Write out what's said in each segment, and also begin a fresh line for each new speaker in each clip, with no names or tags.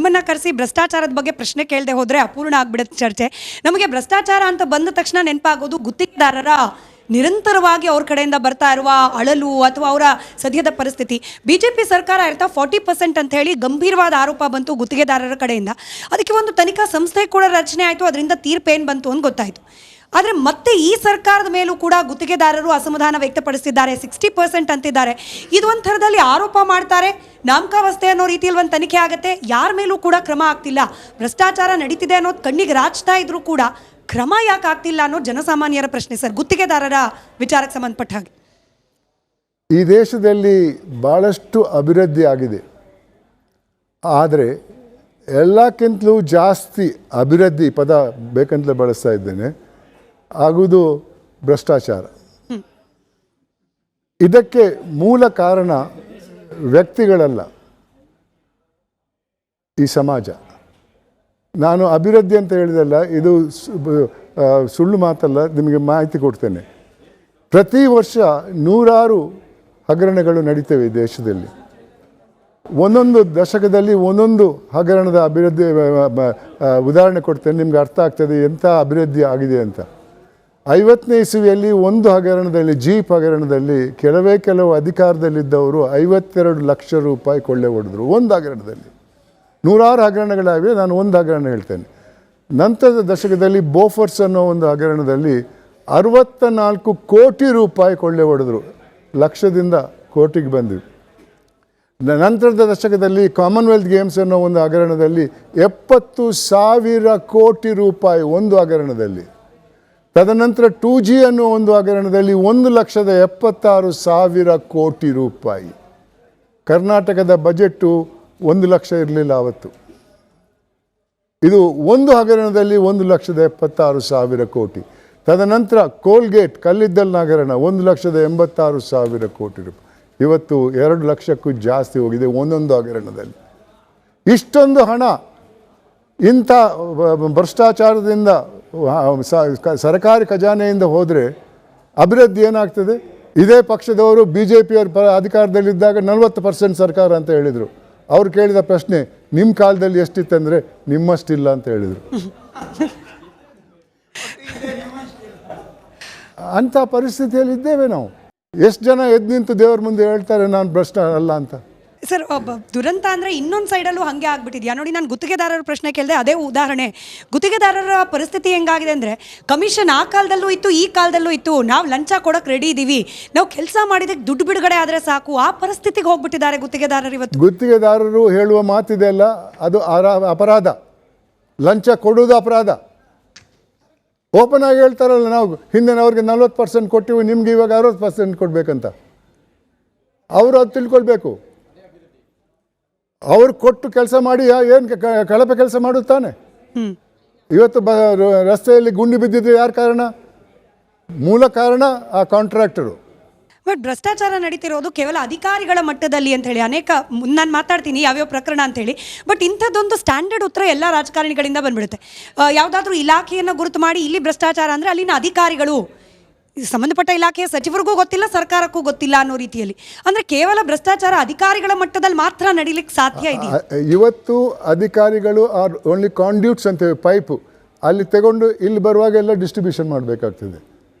ನಿಮ್ಮನ್ನು ಕರೆಸಿ ಭ್ರಷ್ಟಾಚಾರದ ಬಗ್ಗೆ ಪ್ರಶ್ನೆ ಕೇಳದೆ ಹೋದರೆ ಅಪೂರ್ಣ ಆಗ್ಬಿಡುತ್ತೆ ಚರ್ಚೆ. ನಮಗೆ ಭ್ರಷ್ಟಾಚಾರ ಅಂತ ಬಂದ ತಕ್ಷಣ ನೆನಪಾಗೋದು ಗುತ್ತಿಗೆದಾರರ ನಿರಂತರವಾಗಿ ಅವ್ರ ಕಡೆಯಿಂದ ಬರ್ತಾ ಇರುವ ಅಳಲು ಅಥವಾ ಅವರ ಸದ್ಯದ ಪರಿಸ್ಥಿತಿ. ಬಿಜೆಪಿ ಸರ್ಕಾರ ಇರ್ತಾ 40% ಅಂತ ಹೇಳಿ ಗಂಭೀರವಾದ ಆರೋಪ ಬಂತು ಗುತ್ತಿಗೆದಾರರ ಕಡೆಯಿಂದ. ಅದಕ್ಕೆ ಒಂದು ತನಿಖಾ ಸಂಸ್ಥೆ ಕೂಡ ರಚನೆ ಆಯಿತು, ಅದರಿಂದ ತೀರ್ಪೇನು ಬಂತು ಅಂತ ಗೊತ್ತಾಯಿತು. ಆದರೆ ಮತ್ತೆ ಈ ಸರ್ಕಾರದ ಮೇಲೂ ಕೂಡ ಗುತ್ತಿಗೆದಾರರು ಅಸಮಾಧಾನ ವ್ಯಕ್ತಪಡಿಸಿದ್ದಾರೆ. 60% ಅಂತಿದ್ದಾರೆ. ಇದು ಒಂದು ಥರದಲ್ಲಿ ಆರೋಪ ಮಾಡ್ತಾರೆ, ನಾಮಕಾವಸ್ಥೆ ಅನ್ನೋ ರೀತಿಯಲ್ಲಿ ಒಂದು ತನಿಖೆ ಆಗುತ್ತೆ, ಯಾರ ಮೇಲೂ ಕೂಡ ಕ್ರಮ ಆಗ್ತಿಲ್ಲ. ಭ್ರಷ್ಟಾಚಾರ ನಡೀತಿದೆ ಅನ್ನೋದು ಕಣ್ಣಿಗೆ ರಾಚ್ತಾ ಇದ್ರೂ ಕೂಡ ಕ್ರಮ ಯಾಕೆ ಆಗ್ತಿಲ್ಲ ಅನ್ನೋ ಜನಸಾಮಾನ್ಯರ ಪ್ರಶ್ನೆ ಸರ್, ಗುತ್ತಿಗೆದಾರರ ವಿಚಾರಕ್ಕೆ ಸಂಬಂಧಪಟ್ಟ ಹಾಗೆ.
ಈ ದೇಶದಲ್ಲಿ ಭಾಳಷ್ಟು ಅಭಿವೃದ್ಧಿ ಆಗಿದೆ, ಆದರೆ ಎಲ್ಲಕ್ಕಿಂತಲೂ ಜಾಸ್ತಿ ಅಭಿವೃದ್ಧಿ ಪದ ಬೇಕಂತಲೇ ಬಳಸ್ತಾ ಇದ್ದೇನೆ ಆಗುವುದು ಭ್ರಷ್ಟಾಚಾರ. ಇದಕ್ಕೆ ಮೂಲ ಕಾರಣ ವ್ಯಕ್ತಿಗಳಲ್ಲ, ಈ ಸಮಾಜ. ನಾನು ಅಭಿವೃದ್ಧಿ ಅಂತ ಹೇಳಿದಲ್ಲ, ಇದು ಸುಳ್ಳು ಮಾತಲ್ಲ, ನಿಮಗೆ ಮಾಹಿತಿ ಕೊಡ್ತೇನೆ. ಪ್ರತಿ ವರ್ಷ 100 ಹಗರಣಗಳು ನಡೀತವೆ ಈ ದೇಶದಲ್ಲಿ. ಒಂದೊಂದು ದಶಕದಲ್ಲಿ ಒಂದೊಂದು ಹಗರಣದ ಅಭಿವೃದ್ಧಿ ಉದಾಹರಣೆ ಕೊಡ್ತೇನೆ, ನಿಮ್ಗೆ ಅರ್ಥ ಆಗ್ತದೆ ಎಂಥ ಅಭಿವೃದ್ಧಿ ಆಗಿದೆ ಅಂತ. 50ನೇ ಇಸವಿಯಲ್ಲಿ ಒಂದು ಹಗರಣದಲ್ಲಿ, ಜೀಪ್ ಹಗರಣದಲ್ಲಿ ಕೆಲವು ಅಧಿಕಾರದಲ್ಲಿದ್ದವರು 52 ಲಕ್ಷ ರೂಪಾಯಿ ಕೊಳ್ಳೆ ಹೊಡೆದ್ರು ಒಂದು ಹಗರಣದಲ್ಲಿ. 100 ಹಗರಣಗಳಾಗಿವೆ, ನಾನು ಒಂದು ಹಗರಣ ಹೇಳ್ತೇನೆ. ನಂತರದ ದಶಕದಲ್ಲಿ ಬೋಫರ್ಸ್ ಅನ್ನೋ ಒಂದು ಹಗರಣದಲ್ಲಿ 64 ಕೋಟಿ ರೂಪಾಯಿ ಕೊಳ್ಳೆ ಹೊಡೆದ್ರು, ಲಕ್ಷದಿಂದ ಕೋಟಿಗೆ ಬಂದಿವೆ. ನಂತರದ ದಶಕದಲ್ಲಿ ಕಾಮನ್ವೆಲ್ತ್ ಗೇಮ್ಸ್ ಅನ್ನೋ ಒಂದು ಹಗರಣದಲ್ಲಿ 70,000 ಕೋಟಿ ರೂಪಾಯಿ ಒಂದು ಹಗರಣದಲ್ಲಿ. ತದನಂತರ 2G ಅನ್ನೋ ಒಂದು ಹಗರಣದಲ್ಲಿ 1,76,000 ಕೋಟಿ ರೂಪಾಯಿ. ಕರ್ನಾಟಕದ ಬಜೆಟ್ಟು 1 ಲಕ್ಷ ಇರಲಿಲ್ಲ ಆವತ್ತು. ಇದು ಒಂದು ಹಗರಣದಲ್ಲಿ 1,76,000 ಕೋಟಿ. ತದನಂತರ ಕೋಲ್ಗೇಟ್ ಕಲ್ಲಿದ್ದಲ್ ಹಗರಣ 1,86,000 ಕೋಟಿ ರೂಪಾಯಿ. ಇವತ್ತು 2 ಲಕ್ಷಕ್ಕೂ ಜಾಸ್ತಿ ಹೋಗಿದೆ ಒಂದೊಂದು ಹಗರಣದಲ್ಲಿ. ಇಷ್ಟೊಂದು ಹಣ ಇಂಥ ಭ್ರಷ್ಟಾಚಾರದಿಂದ ಸರ್ಕಾರಿ ಖಜಾನೆಯಿಂದ ಹೋದರೆ ಅಭಿವೃದ್ಧಿ ಏನಾಗ್ತದೆ? ಇದೇ ಪಕ್ಷದವರು BJPಯವ್ರ ಅಧಿಕಾರದಲ್ಲಿದ್ದಾಗ 40% ಸರ್ಕಾರ ಅಂತ ಹೇಳಿದರು. ಅವ್ರು ಕೇಳಿದ ಪ್ರಶ್ನೆ, ನಿಮ್ಮ ಕಾಲದಲ್ಲಿ ಎಷ್ಟಿತ್ತಂದರೆ ನಿಮ್ಮಷ್ಟಿಲ್ಲ ಅಂತ ಹೇಳಿದರು. ಅಂಥ ಪರಿಸ್ಥಿತಿಯಲ್ಲಿ ಇದ್ದೇವೆ ನಾವು. ಎಷ್ಟು ಜನ ಎದ್ದು ನಿಂತು ದೇವ್ರ ಮುಂದೆ ಹೇಳ್ತಾರೆ ನಾನು ಭ್ರಷ್ಟ ಅಲ್ಲ ಅಂತ.
ಸರ್, ದುರಂತ ಅಂದರೆ ಇನ್ನೊಂದು ಸೈಡಲ್ಲೂ ಹಾಗೆ ಆಗ್ಬಿಟ್ಟಿದ್ಯಾ ನೋಡಿ. ನಾನು ಗುತ್ತಿಗೆದಾರರ ಪ್ರಶ್ನೆ ಕೇಳಿದೆ, ಅದೇ ಉದಾಹರಣೆ. ಗುತ್ತಿಗೆದಾರರ ಪರಿಸ್ಥಿತಿ ಹೆಂಗಾಗಿದೆ ಅಂದರೆ, ಕಮಿಷನ್ ಆ ಕಾಲದಲ್ಲೂ ಇತ್ತು, ಈ ಕಾಲದಲ್ಲೂ ಇತ್ತು. ನಾವು ಲಂಚ ಕೊಡೋಕೆ ರೆಡಿ ಇದ್ದೀವಿ, ನಾವು ಕೆಲಸ ಮಾಡಿದಕ್ಕೆ ದುಡ್ಡು ಬಿಡುಗಡೆ ಆದರೆ ಸಾಕು, ಆ ಪರಿಸ್ಥಿತಿಗೆ ಹೋಗ್ಬಿಟ್ಟಿದ್ದಾರೆ ಗುತ್ತಿಗೆದಾರರು ಇವತ್ತು.
ಗುತ್ತಿಗೆದಾರರು ಹೇಳುವ ಮಾತಿದೆ ಅಲ್ಲ, ಅದು ಅಪರಾಧ. ಲಂಚ ಕೊಡುವುದು ಅಪರಾಧ. ಓಪನ್ ಆಗಿ ಹೇಳ್ತಾರಲ್ಲ, ನಾವು ಹಿಂದಿನವ್ರಿಗೆ 40% ಕೊಟ್ಟಿವಿ, ನಿಮ್ಗೆ ಇವಾಗ 60% ಕೊಡಬೇಕಂತ. ಅವರು ಅದು ತಿಳ್ಕೊಳ್ಬೇಕು. ಅವ್ರು ಕೊಟ್ಟು ಕೆಲಸ ಮಾಡಿ ಏನು ಕಳಪೆ ಕೆಲಸ ಮಾಡುತ್ತಾನೆ. ಇವತ್ತು ರಸ್ತೆಯಲ್ಲಿ ಗುಂಡಿ ಬಿದ್ದಿದ್ರೆ ಯಾರು ಕಾರಣ? ಮೂಲ ಕಾರಣ ಆ ಕಾಂಟ್ರಾಕ್ಟರು.
ಬಟ್ ಭ್ರಷ್ಟಾಚಾರ ನಡೀತಿರೋದು ಕೇವಲ ಅಧಿಕಾರಿಗಳ ಮಟ್ಟದಲ್ಲಿ ಅಂತ ಹೇಳಿ ಅನೇಕ ನಾನು ಮಾತಾಡ್ತೀನಿ ಯಾವ್ಯಾವ ಪ್ರಕರಣ ಅಂತೇಳಿ. ಬಟ್ ಇಂಥದ್ದೊಂದು ಸ್ಟ್ಯಾಂಡರ್ಡ್ ಉತ್ತರ ಎಲ್ಲ ರಾಜಕಾರಣಿಗಳಿಂದ ಬಂದ್ಬಿಡುತ್ತೆ. ಯಾವುದಾದ್ರೂ ಇಲಾಖೆಯನ್ನು ಗುರುತು ಮಾಡಿ ಇಲ್ಲಿ ಭ್ರಷ್ಟಾಚಾರ ಅಂದರೆ ಅಲ್ಲಿನ ಅಧಿಕಾರಿಗಳು, ಸಂಬಂಧಪಟ್ಟ ಇಲಾಖೆಯ ಸಚಿವರಿಗೂ ಗೊತ್ತಿಲ್ಲ, ಸರ್ಕಾರಕ್ಕೂ ಗೊತ್ತಿಲ್ಲ ಅನ್ನೋ ರೀತಿಯಲ್ಲಿ. ಅಂದರೆ ಕೇವಲ ಭ್ರಷ್ಟಾಚಾರ ಅಧಿಕಾರಿಗಳ ಮಟ್ಟದಲ್ಲಿ ಮಾತ್ರ ನಡೀಲಿಕ್ಕೆ ಸಾಧ್ಯ ಇದೆ.
ಇವತ್ತು ಅಧಿಕಾರಿಗಳು ಆರ್ ಓನ್ಲಿ ಕಾಂಡ್ಯೂಟ್ಸ್ ಅಂತೇವೆ, ಪೈಪು. ಅಲ್ಲಿ ತಗೊಂಡು ಇಲ್ಲಿ ಬರುವಾಗ ಎಲ್ಲ ಡಿಸ್ಟ್ರಿಬ್ಯೂಷನ್ ಮಾಡಬೇಕಾಗ್ತದೆ,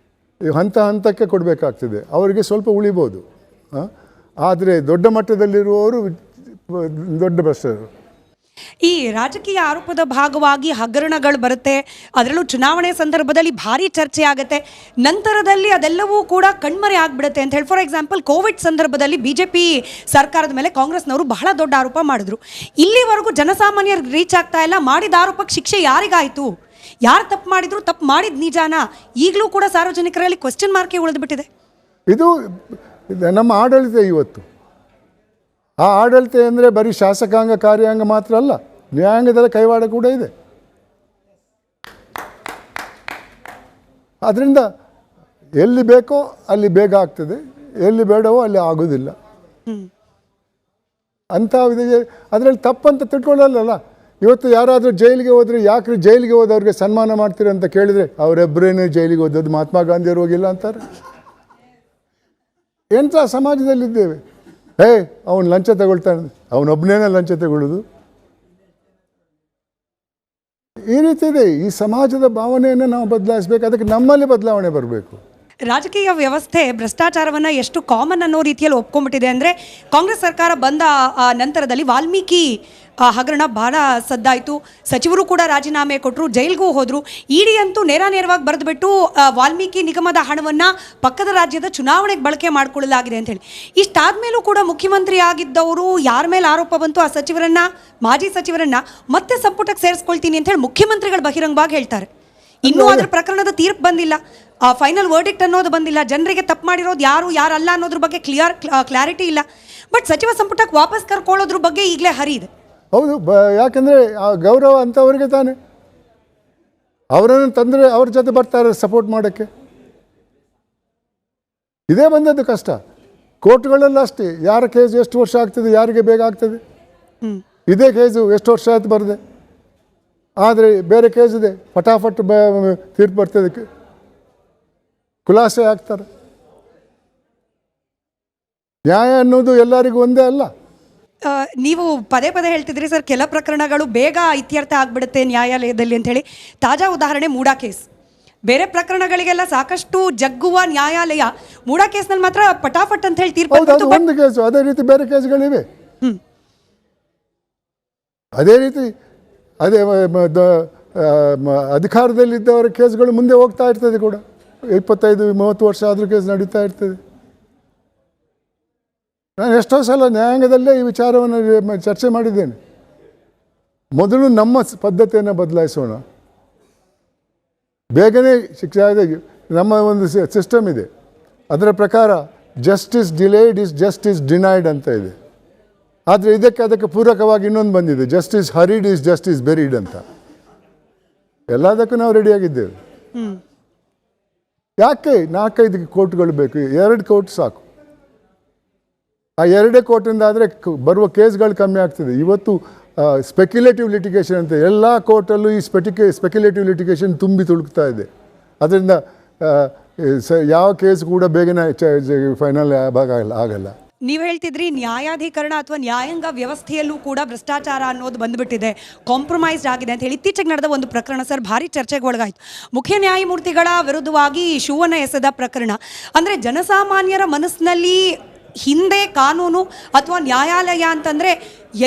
ಹಂತ ಹಂತಕ್ಕೆ ಕೊಡಬೇಕಾಗ್ತದೆ. ಅವರಿಗೆ ಸ್ವಲ್ಪ ಉಳಿಬೋದು. ಆದರೆ ದೊಡ್ಡ ಮಟ್ಟದಲ್ಲಿರುವವರು ದೊಡ್ಡ ಭ್ರಷ್ಟರು.
ಈ ರಾಜಕೀಯ ಆರೋಪದ ಭಾಗವಾಗಿ ಹಗರಣಗಳು ಬರುತ್ತೆ, ಅದರಲ್ಲೂ ಚುನಾವಣೆ ಸಂದರ್ಭದಲ್ಲಿ ಭಾರಿ ಚರ್ಚೆ ಆಗುತ್ತೆ, ನಂತರದಲ್ಲಿ ಅದೆಲ್ಲವೂ ಕೂಡ ಕಣ್ಮರೆ ಆಗಿಬಿಡುತ್ತೆ ಅಂತ ಹೇಳಿ. ಫಾರ್ ಎಕ್ಸಾಂಪಲ್, ಕೋವಿಡ್ ಸಂದರ್ಭದಲ್ಲಿ BJP ಸರ್ಕಾರದ ಮೇಲೆ ಕಾಂಗ್ರೆಸ್ನವರು ಬಹಳ ದೊಡ್ಡ ಆರೋಪ ಮಾಡಿದ್ರು. ಇಲ್ಲಿವರೆಗೂ ಜನಸಾಮಾನ್ಯರಿಗೆ ರೀಚ್ ಆಗ್ತಾ ಇಲ್ಲ. ಮಾಡಿದ ಆರೋಪಕ್ಕೆ ಶಿಕ್ಷೆ ಯಾರಿಗಾಯಿತು? ಯಾರು ತಪ್ಪು ಮಾಡಿದ್ರು? ತಪ್ಪು ಮಾಡಿದ ನಿಜಾನ? ಈಗಲೂ ಕೂಡ ಸಾರ್ವಜನಿಕರಲ್ಲಿ ಕ್ವೆಶ್ಚನ್ ಮಾರ್ಕೇ ಉಳಿದುಬಿಟ್ಟಿದೆ.
ಇದು ನಮ್ಮ ಆಡಳಿತ. ಇವತ್ತು ಆ ಆಡಳಿತ ಅಂದರೆ ಬರೀ ಶಾಸಕಾಂಗ ಕಾರ್ಯಾಂಗ ಮಾತ್ರ ಅಲ್ಲ, ನ್ಯಾಯಾಂಗದ ಕೈವಾಡ ಕೂಡ ಇದೆ. ಅದರಿಂದ ಎಲ್ಲಿ ಬೇಕೋ ಅಲ್ಲಿ ಬೇಗ ಆಗ್ತದೆ, ಎಲ್ಲಿ ಬೇಡವೋ ಅಲ್ಲಿ ಆಗೋದಿಲ್ಲ ಅಂತ ಇದೆ. ಅದರಲ್ಲಿ ತಪ್ಪಂತ ತಿಳ್ಕೊಳ್ಳಲ್ಲ. ಇವತ್ತು ಯಾರಾದರೂ ಜೈಲಿಗೆ ಹೋದರೆ, ಯಾಕ್ರಿ ಜೈಲಿಗೆ ಹೋದವ್ರಿಗೆ ಸನ್ಮಾನ ಮಾಡ್ತೀರಿ ಅಂತ ಕೇಳಿದರೆ, ಅವರೆಬ್ಬರೇನೇ ಜೈಲಿಗೆ ಹೋದದ್ದು, ಮಹಾತ್ಮ ಗಾಂಧಿಯವರು ಹೋಗಿಲ್ಲ ಅಂತಾರೆ. ಎಂಥ ಸಮಾಜದಲ್ಲಿದ್ದೇವೆ. ಅವನು ಲಂಚ ತಗೊಳ್ತಾನೆ, ಅವನೊಬ್ಬನೇ ಲಂಚ ತಗೊಳ್ಳೋದು. ಈ ರೀತಿ ಇದೆ. ಈ ಸಮಾಜದ ಭಾವನೆಯನ್ನು ನಾವು ಬದಲಾಯಿಸಬೇಕು. ಅದಕ್ಕೆ ನಮ್ಮಲ್ಲಿ ಬದಲಾವಣೆ ಬರಬೇಕು.
ರಾಜಕೀಯ ವ್ಯವಸ್ಥೆ ಭ್ರಷ್ಟಾಚಾರವನ್ನು ಎಷ್ಟು ಕಾಮನ್ ಅನ್ನೋ ರೀತಿಯಲ್ಲಿ ಒಪ್ಕೊಂಡ್ಬಿಟ್ಟಿದೆ ಅಂದರೆ ಕಾಂಗ್ರೆಸ್ ಸರ್ಕಾರ ಬಂದ ನಂತರದಲ್ಲಿ ವಾಲ್ಮೀಕಿ ಹಗರಣ ಬಹಳ ಸದ್ದಾಯಿತು. ಸಚಿವರು ಕೂಡ ರಾಜೀನಾಮೆ ಕೊಟ್ಟರು, ಜೈಲ್ಗೂ ಹೋದರು. ಇಡಿ ಅಂತೂ ನೇರವಾಗಿ ಬರೆದುಬಿಟ್ಟು ವಾಲ್ಮೀಕಿ ನಿಗಮದ ಹಣವನ್ನು ಪಕ್ಕದ ರಾಜ್ಯದ ಚುನಾವಣೆಗೆ ಬಳಕೆ ಮಾಡಿಕೊಳ್ಳಲಾಗಿದೆ ಅಂತೇಳಿ. ಇಷ್ಟಾದ್ಮೇಲೂ ಕೂಡ ಮುಖ್ಯಮಂತ್ರಿ ಆಗಿದ್ದವರು ಯಾರ ಮೇಲೆ ಆರೋಪ ಬಂತು ಆ ಸಚಿವರನ್ನ, ಮಾಜಿ ಸಚಿವರನ್ನ ಮತ್ತೆ ಸಂಪುಟಕ್ಕೆ ಸೇರಿಸ್ಕೊಳ್ತೀನಿ ಅಂತ ಹೇಳಿ ಮುಖ್ಯಮಂತ್ರಿಗಳು ಬಹಿರಂಗವಾಗಿ ಹೇಳ್ತಾರೆ. ಇನ್ನೂ ಅದರ ಪ್ರಕರಣದ ತೀರ್ಪು ಬಂದಿಲ್ಲ, ಫೈನಲ್ ವರ್ಡಿಕ್ಟ್ ಅನ್ನೋದು ಬಂದಿಲ್ಲ, ಜನರಿಗೆ ತಪ್ಪು ಮಾಡಿರೋದು ಯಾರಲ್ಲ ಅನ್ನೋದ್ರ ಬಗ್ಗೆ ಕ್ಲಾರಿಟಿ ಇಲ್ಲ. ಬಟ್ ಸಚಿವ ಸಂಪುಟಕ್ಕೆ ವಾಪಸ್ ಕರ್ಕೊಳ್ಳೋದ್ರ ಬಗ್ಗೆ ಈಗಲೇ ಹರಿ ಇದೆ.
ಹೌದು, ಯಾಕಂದರೆ ಆ ಗೌರವ ಅಂಥವ್ರಿಗೆ ತಾನೆ. ಅವರನ್ನು ತಂದರೆ ಅವ್ರ ಜೊತೆ ಬರ್ತಾರೆ ಸಪೋರ್ಟ್ ಮಾಡೋಕ್ಕೆ. ಇದೇ ಬಂದದ್ದು ಕಷ್ಟ. ಕೋರ್ಟ್ಗಳೆಲ್ಲ ಅಷ್ಟೇ, ಯಾರ ಕೇಸು ಎಷ್ಟು ವರ್ಷ ಆಗ್ತದೆ, ಯಾರಿಗೆ ಬೇಗ ಆಗ್ತದೆ. ಇದೇ ಕೇಸು ಎಷ್ಟು ವರ್ಷ ಆಯ್ತು ಬರದೆ. ಆದರೆ ಬೇರೆ ಕೇಸ್ ಇದೆ, ಫಟಾಫಟ್ ತೀರ್ಪು ಬರ್ತದೆ, ಖುಲಾಸೆ ಆಗ್ತಾರೆ. ನ್ಯಾಯ ಅನ್ನೋದು ಎಲ್ಲರಿಗೂ ಒಂದೇ ಅಲ್ಲ.
ನೀವು ಪದೇ ಹೇಳ್ತಿದ್ರಿ ಸರ್, ಕೆಲ ಪ್ರಕರಣಗಳು ಬೇಗ ಇತ್ಯರ್ಥ ಆಗ್ಬಿಡುತ್ತೆ ನ್ಯಾಯಾಲಯದಲ್ಲಿ ಅಂತ ಹೇಳಿ. ತಾಜಾ ಉದಾಹರಣೆ ಮೂಡಾ ಕೇಸ್. ಬೇರೆ ಪ್ರಕರಣಗಳಿಗೆಲ್ಲ ಸಾಕಷ್ಟು ಜಗ್ಗುವ ನ್ಯಾಯಾಲಯ, ಮೂಡಾ ಕೇಸ್ನಲ್ಲಿ ಮಾತ್ರ ಪಟಾಫಟ್ ಅಂತ ಹೇಳಿ ತೀರ್ಪು.
ಒಂದು ಕೇಸು, ಅದೇ ರೀತಿ ಬೇರೆ ಕೇಸ್ಗಳಿವೆ. ಅದೇ ರೀತಿ ಅದೇ ಅಧಿಕಾರದಲ್ಲಿದ್ದವರ ಕೇಸ್ಗಳು ಮುಂದೆ ಹೋಗ್ತಾ ಇರ್ತದೆ ಕೂಡ. 25-30 ವರ್ಷ ಆದರೂ ಕೇಸ್ ನಡೀತಾ ಇರ್ತದೆ. ನಾನು ಎಷ್ಟೋ ಸಲ ನ್ಯಾಯಾಂಗದಲ್ಲೇ ಈ ವಿಚಾರವನ್ನು ಚರ್ಚೆ ಮಾಡಿದ್ದೇನೆ. ಮೊದಲು ನಮ್ಮ ಪದ್ಧತಿಯನ್ನು ಬದಲಾಯಿಸೋಣ, ಬೇಗನೆ ಶಿಕ್ಷೆ ಆದ. ನಮ್ಮ ಒಂದು ಸಿಸ್ಟಮ್ ಇದೆ, ಅದರ ಪ್ರಕಾರ justice delayed is justice denied ಅಂತ ಇದೆ. ಆದರೆ ಅದಕ್ಕೆ ಪೂರಕವಾಗಿ ಇನ್ನೊಂದು ಬಂದಿದೆ, ಜಸ್ಟಿಸ್ ಹರಿಡ್ ಇಸ್ ಜಸ್ಟಿಸ್ ಬೆರಿಡ್ ಅಂತ. ಎಲ್ಲದಕ್ಕೂ ನಾವು ರೆಡಿಯಾಗಿದ್ದೇವೆ. ಯಾಕೆ 4-5 ಕೋರ್ಟ್ಗಳು ಬೇಕು? 2 ಕೋರ್ಟ್ ಸಾಕು. ಆ 2 ಕೋರ್ಟಿಂದ ಆದರೆ ಬರುವ ಕೇಸ್ಗಳು ಕಮ್ಮಿ ಆಗ್ತದೆ. ಇವತ್ತು ಸ್ಪೆಕ್ಯುಲೇಟಿವ್ ಲಿಟಿಗೇಷನ್ ಅಂತ ಎಲ್ಲ ಕೋರ್ಟಲ್ಲೂ ಈ ಸ್ಪೆಕ್ಯುಲೇಟಿವ್ ಲಿಟಿಗೇಷನ್ ತುಂಬಿ ತುಳುಕ್ತಾ ಇದೆ. ಅದರಿಂದ ಯಾವ ಕೇಸ್ ಕೂಡ ಬೇಗನೆ ಫೈನಲ್ ಆಗಲ್ಲ.
ನೀವು ಹೇಳ್ತಿದ್ರಿ ನ್ಯಾಯಾಧೀಕರಣ ಅಥವಾ ನ್ಯಾಯಾಂಗ ವ್ಯವಸ್ಥೆಯಲ್ಲೂ ಕೂಡ ಭ್ರಷ್ಟಾಚಾರ ಅನ್ನೋದು ಬಂದುಬಿಟ್ಟಿದೆ, ಕಾಂಪ್ರಮೈಸ್ಡ್ ಆಗಿದೆ ಅಂತ ಹೇಳಿ ಇತ್ತೀಚೆಗೆ ನಡೆದ ಒಂದು ಪ್ರಕರಣ ಸರ್ ಭಾರಿ ಚರ್ಚೆಗೆ ಒಳಗಾಯಿತು. ಮುಖ್ಯ ನ್ಯಾಯಮೂರ್ತಿಗಳ ವಿರುದ್ಧವಾಗಿ ಶೂವನ್ನು ಎಸೆದ ಪ್ರಕರಣ. ಅಂದರೆ ಜನಸಾಮಾನ್ಯರ ಮನಸ್ಸಿನಲ್ಲಿ ಹಿಂದೆ ಕಾನೂನು ಅಥವಾ ನ್ಯಾಯಾಲಯ ಅಂತಂದರೆ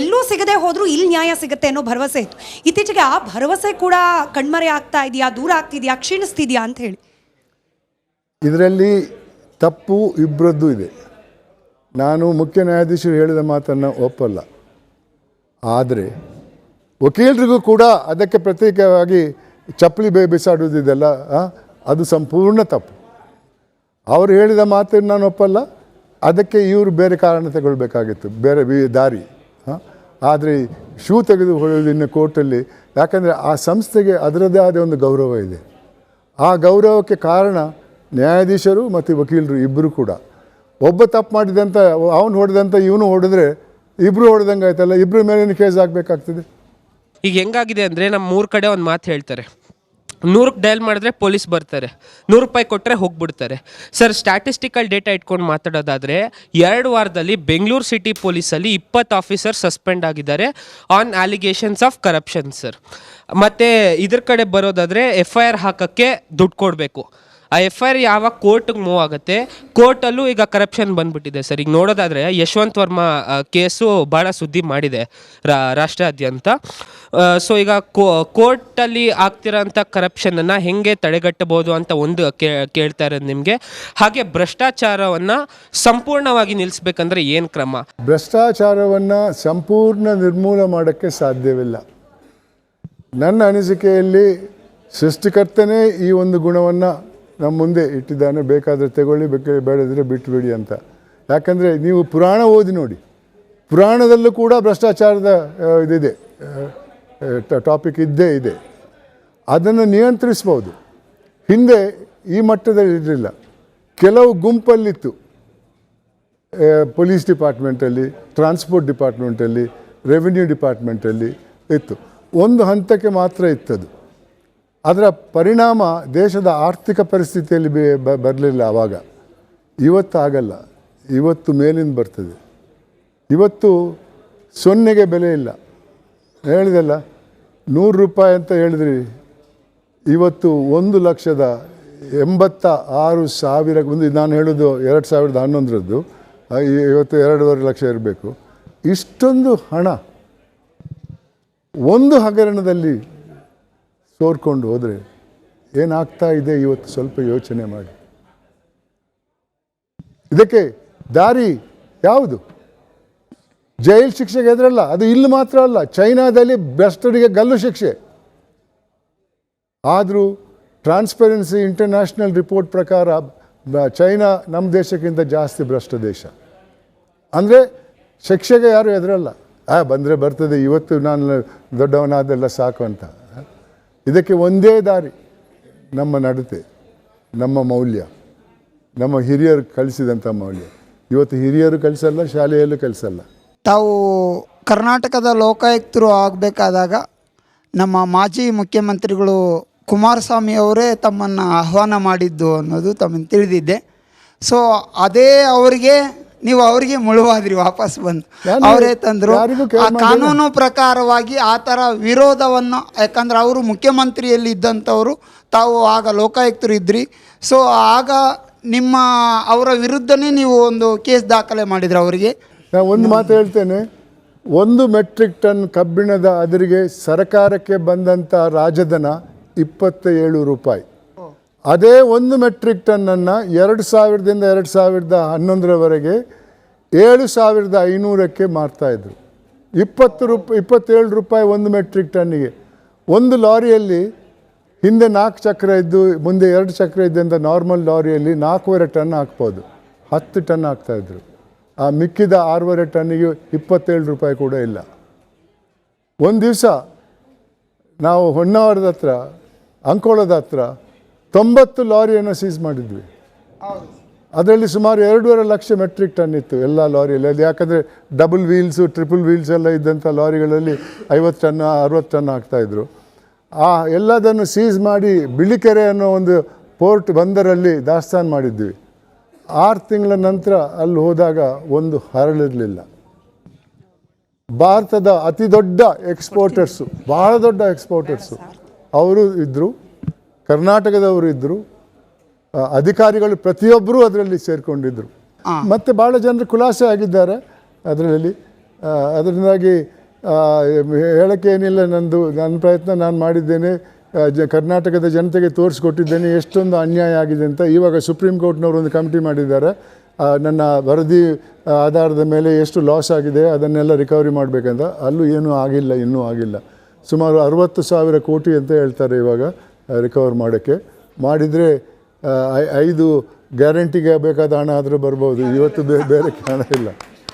ಎಲ್ಲೂ ಸಿಗದೆ ಹೋದರೂ ಇಲ್ಲಿ ನ್ಯಾಯ ಸಿಗುತ್ತೆ ಅನ್ನೋ ಭರವಸೆ ಇತ್ತು. ಇತ್ತೀಚೆಗೆ ಆ ಭರವಸೆ ಕೂಡ ಕಣ್ಮರೆ ಆಗ್ತಾ ಇದೆಯಾ, ದೂರ ಆಗ್ತಿದೆಯಾ, ಕ್ಷೀಣಿಸ್ತಿದೆಯಾ ಅಂತ ಹೇಳಿ?
ಇದರಲ್ಲಿ ತಪ್ಪು ಇಬ್ಬರದ್ದು ಇದೆ. ನಾನು ಮುಖ್ಯ ನ್ಯಾಯಾಧೀಶರು ಹೇಳಿದ ಮಾತನ್ನು ಒಪ್ಪಲ್ಲ. ಆದರೆ ವಕೀಲರಿಗೂ ಕೂಡ ಅದಕ್ಕೆ ಪ್ರತ್ಯೇಕವಾಗಿ ಚಪ್ಪಲಿ ಬಿಸಾಡುವುದಿದೆಲ್ಲ ಅದು ಸಂಪೂರ್ಣ ತಪ್ಪು. ಅವರು ಹೇಳಿದ ಮಾತನ್ನು ನಾನು ಒಪ್ಪಲ್ಲ. ಅದಕ್ಕೆ ಇವರು ಬೇರೆ ಕಾರಣ ತಗೊಳ್ಬೇಕಾಗಿತ್ತು, ಬೇರೆ ದಾರಿ. ಆದರೆ ಶೂ ತೆಗೆದು ಹೊಡೆಯೋದು ಇನ್ನು ಕೋರ್ಟಲ್ಲಿ. ಯಾಕಂದರೆ ಆ ಸಂಸ್ಥೆಗೆ ಅದರದ್ದೇ ಆದ ಒಂದು ಗೌರವ ಇದೆ. ಆ ಗೌರವಕ್ಕೆ ಕಾರಣ ನ್ಯಾಯಾಧೀಶರು ಮತ್ತು ವಕೀಲರು ಇಬ್ಬರು ಕೂಡ. ಒಬ್ಬ ತಪ್ಪು ಮಾಡಿದಂಥ ಅವನು ಹೊಡೆದಂಥ ಇವನು ಹೊಡೆದ್ರೆ ಇಬ್ಬರು ಹೊಡೆದಂಗೆ ಆಯ್ತಲ್ಲ, ಇಬ್ಬರ ಮೇಲೆ ಕೇಸ್ ಆಗಬೇಕಾಗ್ತದೆ.
ಈಗ ಹೆಂಗಾಗಿದೆ ಅಂದರೆ ನಮ್ಮ 3 ಕಡೆ ಒಂದು ಮಾತು ಹೇಳ್ತಾರೆ, 100ಕ್ಕೆ ಡಯಲ್ ಮಾಡಿದ್ರೆ ಪೊಲೀಸ್ ಬರ್ತಾರೆ, 100 ರೂಪಾಯಿ ಕೊಟ್ಟರೆ ಹೋಗ್ಬಿಡ್ತಾರೆ. ಸರ್, ಸ್ಟ್ಯಾಟಿಸ್ಟಿಕಲ್ ಡೇಟಾ ಇಟ್ಕೊಂಡು ಮಾತಾಡೋದಾದರೆ 2 ವಾರದಲ್ಲಿ ಬೆಂಗಳೂರು ಸಿಟಿ ಪೊಲೀಸಲ್ಲಿ 20 ಆಫೀಸರ್ ಸಸ್ಪೆಂಡ್ ಆಗಿದ್ದಾರೆ on allegations of corruption sir. ಮತ್ತು ಇದ್ರ ಕಡೆ ಬರೋದಾದರೆ FIR ಹಾಕೋಕ್ಕೆ ದುಡ್ಡು ಕೊಡಬೇಕು. ಆ FIR ಯಾವಾಗ ಕೋರ್ಟಿಗೆ ಮೂವ್ ಆಗುತ್ತೆ, ಕೋರ್ಟಲ್ಲೂ ಈಗ ಕರಪ್ಷನ್ ಬಂದ್ಬಿಟ್ಟಿದೆ ಸರ್. ಈಗ ನೋಡೋದಾದರೆ ಯಶವಂತ್ ವರ್ಮಾ ಕೇಸು ಭಾಳ ಸುದ್ದಿ ಮಾಡಿದೆ ರಾಷ್ಟ್ರಾದ್ಯಂತ. ಸೊ ಈಗ ಕೋರ್ಟಲ್ಲಿ ಆಗ್ತಿರೋಂಥ ಕರಪ್ಷನನ್ನು ಹೇಗೆ ತಡೆಗಟ್ಟಬೋದು ಅಂತ ಒಂದು ಕೇಳ್ತಾ ಇರೋದು ನಿಮಗೆ. ಹಾಗೆ ಭ್ರಷ್ಟಾಚಾರವನ್ನು ಸಂಪೂರ್ಣವಾಗಿ ನಿಲ್ಲಿಸ್ಬೇಕಂದ್ರೆ ಏನು ಕ್ರಮ?
ಭ್ರಷ್ಟಾಚಾರವನ್ನು ಸಂಪೂರ್ಣ ನಿರ್ಮೂಲ ಮಾಡೋಕ್ಕೆ ಸಾಧ್ಯವಿಲ್ಲ. ನನ್ನ ಅನಿಸಿಕೆಯಲ್ಲಿ ಸೃಷ್ಟಿಕರ್ತನೇ ಈ ಒಂದು ಗುಣವನ್ನು ನಮ್ಮ ಮುಂದೆ ಇಟ್ಟಿದ್ದಾನೆ. ಬೇಕಾದರೆ ತಗೊಳ್ಳಿ, ಬೇಡದ್ರೆ ಬಿಟ್ಟುಬಿಡಿ ಅಂತ. ಯಾಕಂದರೆ ನೀವು ಪುರಾಣ ಓದಿ ನೋಡಿ, ಪುರಾಣದಲ್ಲೂ ಕೂಡ ಭ್ರಷ್ಟಾಚಾರದ ಇದಿದೆ, ಟಾಪಿಕ್ ಇದ್ದೇ ಇದೆ. ಅದನ್ನು ನಿಯಂತ್ರಿಸ್ಬೋದು. ಹಿಂದೆ ಈ ಮಟ್ಟದಲ್ಲಿ ಇರಲಿಲ್ಲ. ಕೆಲವು ಗುಂಪಲ್ಲಿತ್ತು, ಪೊಲೀಸ್ ಡಿಪಾರ್ಟ್ಮೆಂಟಲ್ಲಿ, ಟ್ರಾನ್ಸ್ಪೋರ್ಟ್ ಡಿಪಾರ್ಟ್ಮೆಂಟಲ್ಲಿ, ರೆವಿನ್ಯೂ ಡಿಪಾರ್ಟ್ಮೆಂಟಲ್ಲಿ ಇತ್ತು. ಒಂದು ಹಂತಕ್ಕೆ ಮಾತ್ರ ಇತ್ತದು. ಅದರ ಪರಿಣಾಮ ದೇಶದ ಆರ್ಥಿಕ ಪರಿಸ್ಥಿತಿಯಲ್ಲಿ ಬರಲಿಲ್ಲ ಆವಾಗ. ಇವತ್ತು ಆಗಲ್ಲ, ಇವತ್ತು ಮೇಲಿಂದ ಬರ್ತದೆ. ಇವತ್ತು 0ಗೆ ಬೆಲೆ ಇಲ್ಲ. ಹೇಳಿದಲ್ಲ, 100 ಅಂತ ಹೇಳಿದ್ರಿ, ಇವತ್ತು 1,86,000 ಒಂದು ನಾನು ಹೇಳೋದು 2011ರದ್ದು, ಇವತ್ತು 2.5 ಲಕ್ಷ ಇರಬೇಕು. ಇಷ್ಟೊಂದು ಹಣ ಒಂದು ಹಗರಣದಲ್ಲಿ ಸೋರ್ಕೊಂಡು ಹೋದರೆ ಏನಾಗ್ತಾ ಇದೆ ಇವತ್ತು ಸ್ವಲ್ಪ ಯೋಚನೆ ಮಾಡಿ. ಇದಕ್ಕೆ ದಾರಿ ಯಾವುದು? ಜೈಲು ಶಿಕ್ಷೆಗೆ ಎದುರಲ್ಲ, ಅದು ಇಲ್ಲಿ ಮಾತ್ರ ಅಲ್ಲ, ಚೈನಾದಲ್ಲಿ ಭ್ರಷ್ಟರಿಗೆ ಗಲ್ಲು ಶಿಕ್ಷೆ. ಆದರೂ ಟ್ರಾನ್ಸ್ಪರೆನ್ಸಿ ಇಂಟರ್ನ್ಯಾಷನಲ್ ರಿಪೋರ್ಟ್ ಪ್ರಕಾರ ಚೈನಾ ನಮ್ಮ ದೇಶಕ್ಕಿಂತ ಜಾಸ್ತಿ ಭ್ರಷ್ಟ ದೇಶ. ಅಂದರೆ ಶಿಕ್ಷೆಗೆ ಯಾರು ಎದುರಲ್ಲ, ಬಂದರೆ ಬರ್ತದೆ, ಇವತ್ತು ನಾನು ದೊಡ್ಡವನಾದೆಲ್ಲ ಸಾಕು ಅಂತ. ಇದಕ್ಕೆ ಒಂದೇ ದಾರಿ, ನಮ್ಮ ನಡತೆ, ನಮ್ಮ ಮೌಲ್ಯ, ನಮ್ಮ ಹಿರಿಯರು ಕಲಿಸಿದಂಥ ಮೌಲ್ಯ. ಇವತ್ತು ಹಿರಿಯರು ಕಲಿಸಲ್ಲ, ಶಾಲೆಯಲ್ಲೂ ಕಲಿಸಲ್ಲ.
ತಾವು ಕರ್ನಾಟಕದ ಲೋಕಾಯುಕ್ತರು ಆಗಬೇಕಾದಾಗ ನಮ್ಮ ಮಾಜಿ ಮುಖ್ಯಮಂತ್ರಿಗಳು ಕುಮಾರಸ್ವಾಮಿ ಅವರೇ ತಮ್ಮನ್ನು ಆಹ್ವಾನ ಮಾಡಿದ್ದು ಅನ್ನೋದು ತಮ್ಮನ್ನು ತಿಳಿದಿದ್ದೆ. ಸೊ ಅದೇ ನೀವು ಅವರಿಗೆ ಮುಳುವಾದ್ರಿ, ವಾಪಸ್ ಬಂದು ಅವರೇ ತಂದರು. ಆ ಕಾನೂನು ಪ್ರಕಾರವಾಗಿ ಆ ಥರ ವಿರೋಧವನ್ನು, ಯಾಕಂದ್ರೆ ಅವರು ಮುಖ್ಯಮಂತ್ರಿಯಲ್ಲಿ ಇದ್ದಂಥವರು, ತಾವು ಆಗ ಲೋಕಾಯುಕ್ತರು ಇದ್ರಿ. ಸೊ ಆಗ ಅವರ ವಿರುದ್ಧನೇ ನೀವು ಒಂದು ಕೇಸ್ ದಾಖಲೆ ಮಾಡಿದ್ರಿ ಅವರಿಗೆ.
ನಾನು ಒಂದು ಮಾತು ಹೇಳ್ತೇನೆ, 1 ಮೆಟ್ರಿಕ್ ಟನ್ ಕಬ್ಬಿಣದ ಅದರಿಗೆ ಸರ್ಕಾರಕ್ಕೆ ಬಂದಂಥ ರಾಜಧನ 27 ರೂಪಾಯಿ. ಅದೇ 1 ಮೆಟ್ರಿಕ್ ಟನ್ನನ್ನು 2000ದಿಂದ 2011ರವರೆಗೆ 7,500ಕ್ಕೆ ಮಾರ್ತಾಯಿದ್ರು. 27 ರೂಪಾಯಿ 1 ಮೆಟ್ರಿಕ್ ಟನ್ನಿಗೆ. ಒಂದು ಲಾರಿಯಲ್ಲಿ ಹಿಂದೆ 4 ಚಕ್ರ ಇದ್ದು ಮುಂದೆ 2 ಚಕ್ರ ಇದ್ದಂಥ ನಾರ್ಮಲ್ ಲಾರಿಯಲ್ಲಿ 4.5 ಟನ್ ಹಾಕ್ಬೋದು, 10 ಟನ್ ಹಾಕ್ತಾಯಿದ್ರು. ಆ ಮಿಕ್ಕಿದ 6.5 ಟನ್ನಿಗೆ 27 ರೂಪಾಯಿ ಕೂಡ ಇಲ್ಲ. ಒಂದು ದಿವಸ ನಾವು ಹೊನ್ನಾವರದ ಹತ್ರ, ಅಂಕೋಳದ ಹತ್ರ 90 ಲಾರಿಯನ್ನು ಸೀಸ್ ಮಾಡಿದ್ವಿ. ಅದರಲ್ಲಿ ಸುಮಾರು 2.5 ಲಕ್ಷ ಮೆಟ್ರಿಕ್ ಟನ್ ಇತ್ತು ಎಲ್ಲ ಲಾರಿಯಲ್ಲಿ. ಅದು ಯಾಕಂದರೆ ಡಬಲ್ ವೀಲ್ಸು, ಟ್ರಿಪಲ್ ವೀಲ್ಸ್ ಎಲ್ಲ ಇದ್ದಂಥ ಲಾರಿಗಳಲ್ಲಿ 50 ಟನ್ 60 ಟನ್ ಹಾಕ್ತಾಯಿದ್ರು. ಆ ಎಲ್ಲದನ್ನು ಸೀಸ್ ಮಾಡಿ ಬಿಳಿಕೆರೆ ಅನ್ನೋ ಒಂದು ಪೋರ್ಟ್ ಬಂದರಲ್ಲಿ ದಾಸ್ತಾನು ಮಾಡಿದ್ವಿ. 6 ತಿಂಗಳ ನಂತರ ಅಲ್ಲಿ ಹೋದಾಗ ಒಂದು ಹರಳಿರಲಿಲ್ಲ. ಭಾರತದ ಅತಿ ದೊಡ್ಡ ಎಕ್ಸ್ಪೋರ್ಟರ್ಸು, ಬಹಳ ದೊಡ್ಡ ಎಕ್ಸ್ಪೋರ್ಟರ್ಸು ಅವರು ಇದ್ದರು, ಕರ್ನಾಟಕದವರು ಇದ್ದರು, ಅಧಿಕಾರಿಗಳು ಪ್ರತಿಯೊಬ್ಬರೂ ಅದರಲ್ಲಿ ಸೇರಿಕೊಂಡಿದ್ದರು. ಮತ್ತು ಭಾಳ ಜನರು ಖುಲಾಸೆ ಆಗಿದ್ದಾರೆ ಅದರಲ್ಲಿ. ಅದರಿಂದಾಗಿ ಹೇಳೋಕ್ಕೆ ಏನಿಲ್ಲ, ನನ್ನ ಪ್ರಯತ್ನ ನಾನು ಮಾಡಿದ್ದೇನೆ, ಕರ್ನಾಟಕದ ಜನತೆಗೆ ತೋರಿಸ್ಕೊಟ್ಟಿದ್ದೇನೆ ಎಷ್ಟೊಂದು ಅನ್ಯಾಯ ಆಗಿದೆ ಅಂತ. ಇವಾಗ ಸುಪ್ರೀಂ ಕೋರ್ಟ್ನವರು ಒಂದು ಕಮಿಟಿ ಮಾಡಿದ್ದಾರೆ, ನನ್ನ ವರದಿ ಆಧಾರದ ಮೇಲೆ ಎಷ್ಟು ಲಾಸ್ ಆಗಿದೆ ಅದನ್ನೆಲ್ಲ ರಿಕವರಿ ಮಾಡಬೇಕಂತ. ಅಲ್ಲೂ ಏನೂ ಆಗಿಲ್ಲ, ಇನ್ನೂ ಆಗಿಲ್ಲ. ಸುಮಾರು 60,000 ಕೋಟಿ ಅಂತ ಹೇಳ್ತಾರೆ ಇವಾಗ ರಿಕವರ್ ಮಾಡೋಕ್ಕೆ. ಮಾಡಿದರೆ 5 ಗ್ಯಾರಂಟಿಗೆ ಬೇಕಾದ ಹಣ ಆದರೂ ಬರ್ಬೋದು. ಇವತ್ತು ಬೇರೆ ಹಣ ಇಲ್ಲ.